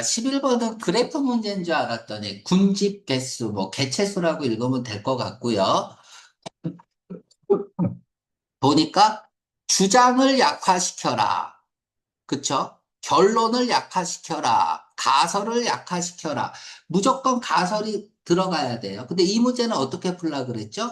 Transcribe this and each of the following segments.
11번은 그래프 문제인 줄 알았더니 군집 개수, 뭐 개체수라고 읽으면 될 것 같고요. 보니까 주장을 약화시켜라. 그쵸? 결론을 약화시켜라. 가설을 약화시켜라. 무조건 가설이 들어가야 돼요. 근데 이 문제는 어떻게 풀라 그랬죠?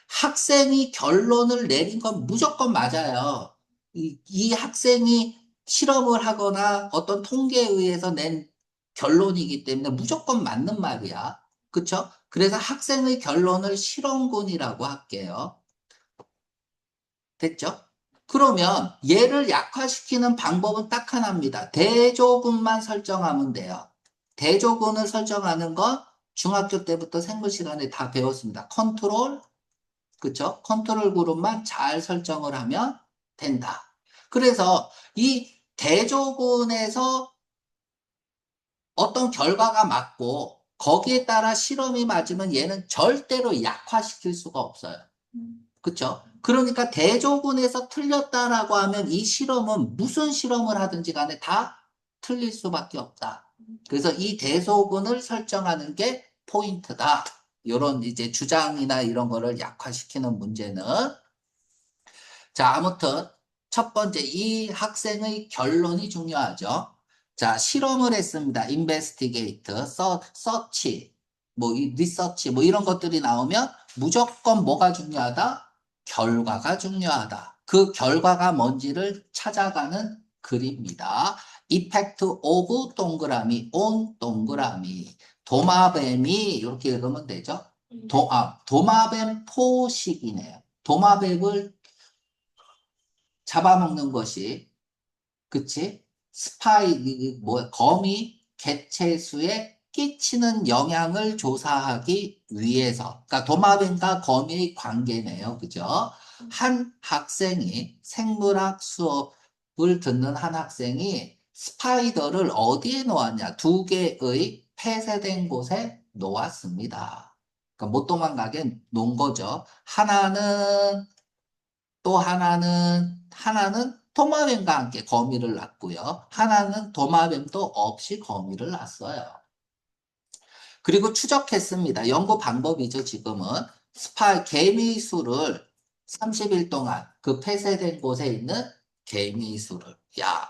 학생이 결론을 내린 건 무조건 맞아요. 이 학생이 실험을 하거나 어떤 통계에 의해서 낸 결론이기 때문에 무조건 맞는 말이야. 그쵸? 그래서 학생의 결론을 실험군이라고 할게요. 됐죠? 그러면 얘를 약화시키는 방법은 딱 하나입니다. 대조군만 설정하면 돼요. 대조군을 설정하는 건 중학교 때부터 생물 시간에 다 배웠습니다. 컨트롤, 그쵸? 컨트롤 그룹만 잘 설정을 하면 된다. 그래서 이 대조군에서 어떤 결과가 맞고 거기에 따라 실험이 맞으면 얘는 절대로 약화시킬 수가 없어요. 그쵸? 그러니까 대조군에서 틀렸다라고 하면 이 실험은 무슨 실험을 하든지 간에 다 틀릴 수밖에 없다. 그래서 이 대조군을 설정하는 게 포인트다. 이런 이제 주장이나 이런 거를 약화시키는 문제는 자, 아무튼 첫 번째 이 학생의 결론이 중요하죠. 자, 실험을 했습니다. investigate, search, 뭐 research 뭐 이런 것들이 나오면 무조건 뭐가 중요하다? 결과가 중요하다. 그 결과가 뭔지를 찾아가는 글입니다. effect of 동그라미 on 동그라미 도마뱀이 이렇게 읽으면 되죠. 도마뱀 포식이네요. 도마뱀을 잡아먹는 것이, 그치? 거미, 개체수에 끼치는 영향을 조사하기 위해서. 그러니까 도마뱀과 거미의 관계네요. 그죠? 한 학생이, 생물학 수업을 듣는 한 학생이 스파이더를 어디에 놓았냐? 두 개의 폐쇄된 곳에 놓았습니다. 그러니까 못 도망가게 놓은 거죠. 또 하나는 도마뱀과 함께 거미를 낳고요. 하나는 도마뱀도 없이 거미를 낳았어요. 그리고 추적했습니다. 연구 방법이죠, 지금은. 개미 수를 30일 동안 그 폐쇄된 곳에 있는 개미 수를. 야,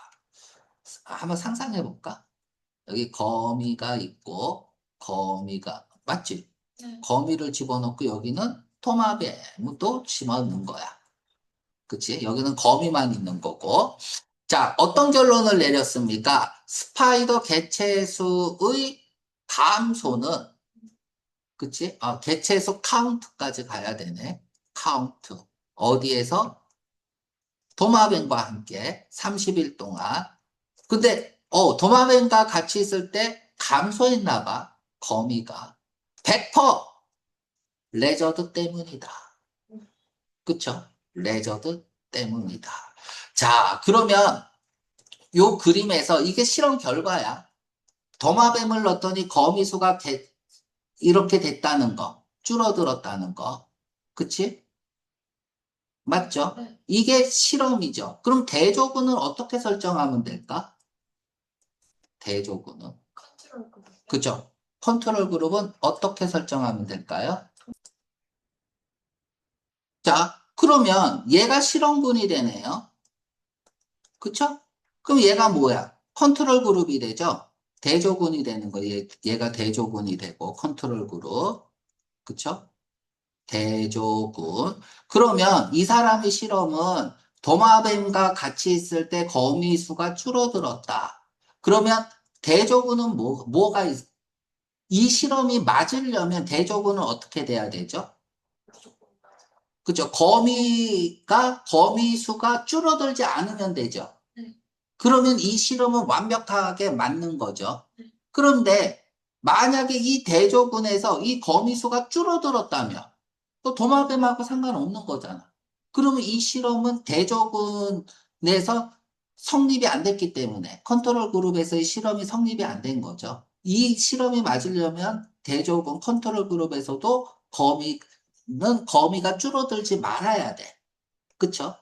한번 상상해 볼까? 여기 거미가 있고, 맞지? 네. 거미를 집어넣고 여기는 도마뱀도 집어넣는 거야. 그치? 여기는 거미만 있는 거고. 자, 어떤 결론을 내렸습니까? 스파이더 개체수의 감소는, 그치? 개체수 카운트까지 가야 되네. 카운트. 어디에서? 도마뱀과 함께 30일 동안. 근데, 도마뱀과 같이 있을 때 감소했나 봐. 거미가. 100% 레저드 때문이다. 그쵸? 레저드 때문이다. 자, 그러면 요 그림에서 이게 실험 결과야. 도마뱀을 넣었더니 거미수가 이렇게 됐다는 거. 줄어들었다는 거. 그치? 맞죠? 네. 이게 실험이죠. 그럼 대조군은 어떻게 설정하면 될까? 대조군은. 그죠? 컨트롤 그룹은 어떻게 설정하면 될까요? 자, 그러면 얘가 실험군이 되네요. 그쵸? 그럼 얘가 뭐야? 컨트롤 그룹이 되죠? 대조군이 되는 거예요. 얘가 대조군이 되고, 컨트롤 그룹. 그쵸? 대조군. 그러면 이 사람의 실험은 도마뱀과 같이 있을 때 거미 수가 줄어들었다. 그러면 대조군은 이 실험이 맞으려면 대조군은 어떻게 돼야 되죠? 그죠? 거미 수가 줄어들지 않으면 되죠. 그러면 이 실험은 완벽하게 맞는 거죠. 그런데 만약에 이 대조군에서 이 거미수가 줄어들었다면 또 도마뱀하고 상관없는 거잖아. 그러면 이 실험은 대조군에서 성립이 안 됐기 때문에 컨트롤 그룹에서의 실험이 성립이 안 된 거죠. 이 실험이 맞으려면 대조군 컨트롤 그룹에서도 거미가 줄어들지 말아야 돼. 그쵸?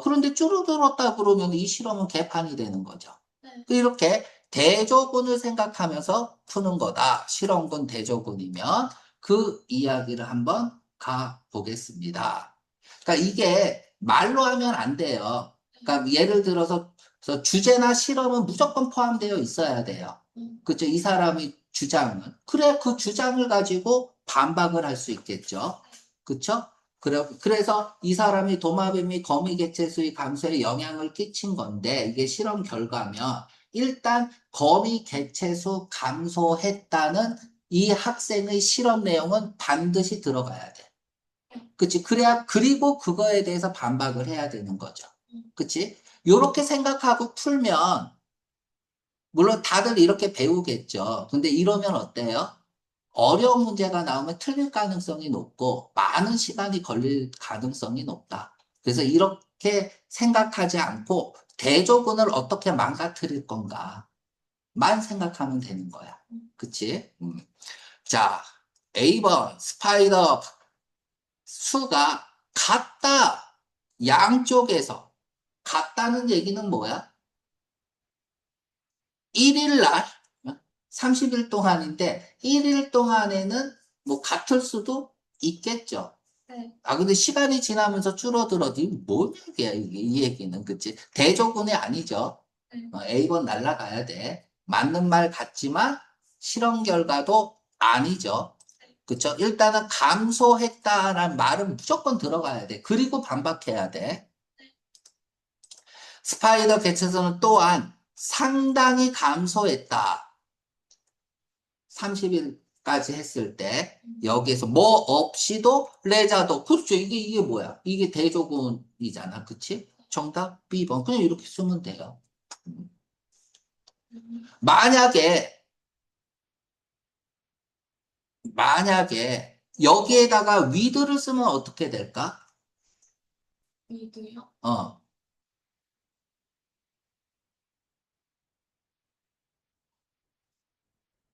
그런데 줄어들었다 그러면 이 실험은 개판이 되는 거죠. 네. 이렇게 대조군을 생각하면서 푸는 거다. 실험군 대조군이면 그 이야기를 한번 가보겠습니다. 그러니까 이게 말로 하면 안 돼요. 그러니까 예를 들어서 주제나 실험은 무조건 포함되어 있어야 돼요. 그죠? 이 사람이 주장은. 그래, 그 주장을 가지고 반박을 할 수 있겠죠. 그쵸? 그래서 이 사람이 도마뱀이 거미 개체수의 감소에 영향을 끼친 건데, 이게 실험 결과면, 일단 거미 개체수 감소했다는 이 학생의 실험 내용은 반드시 들어가야 돼. 그치? 그리고 그거에 대해서 반박을 해야 되는 거죠. 그치? 요렇게 생각하고 풀면, 물론 다들 이렇게 배우겠죠. 근데 이러면 어때요? 어려운 문제가 나오면 틀릴 가능성이 높고 많은 시간이 걸릴 가능성이 높다. 그래서 이렇게 생각하지 않고 대조군을 어떻게 망가뜨릴 건가만 생각하면 되는 거야. 그치? 자, A번 스파이더 수가 같다. 양쪽에서 같다는 얘기는 뭐야? 1일 날 30일 동안인데 1일 동안에는 뭐 같을 수도 있겠죠. 네. 아, 근데 시간이 지나면서 줄어들어도 뭔 얘기야, 이게, 이 얘기는. 그치? 대조군이 아니죠. 네. A번 날라가야 돼. 맞는 말 같지만 실험 결과도 아니죠. 그쵸? 일단은 감소했다라는 말은 무조건 들어가야 돼. 그리고 반박해야 돼. 스파이더 개체수는 또한 상당히 감소했다. 30일까지 했을 때 여기에서 뭐 없이도 레자도 그렇죠. 이게 뭐야? 이게 대조군이잖아. 그치? 정답 B번. 그냥 이렇게 쓰면 돼요. 만약에 여기에다가 with를 쓰면 어떻게 될까? 위드요? 어.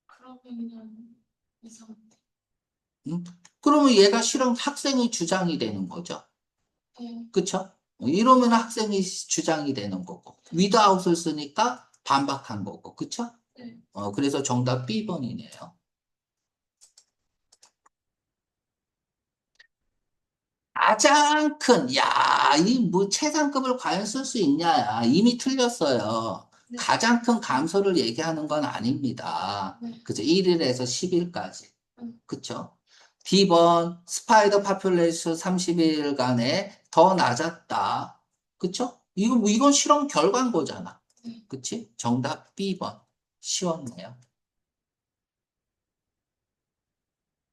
그러면은 이상한데. 음? 그러면 얘가 실험 학생의 주장이 되는 거죠. 네. 그쵸? 이러면 학생의 주장이 되는 거고. without을 쓰니까 반박한 거고. 그쵸? 네. 그래서 정답 B번이네요. 가장 큰, 야, 이 뭐 최상급을 과연 쓸 수 있냐? 이미 틀렸어요. 네. 가장 큰 감소를 얘기하는 건 아닙니다. 네. 그죠? 1일에서 10일까지. 음. 그쵸? D번, 스파이더 파퓰레이션 30일간에 더 낮았다. 그쵸? 이건 실험 결과인 거잖아. 네. 그치? 정답 B번. 쉬웠네요.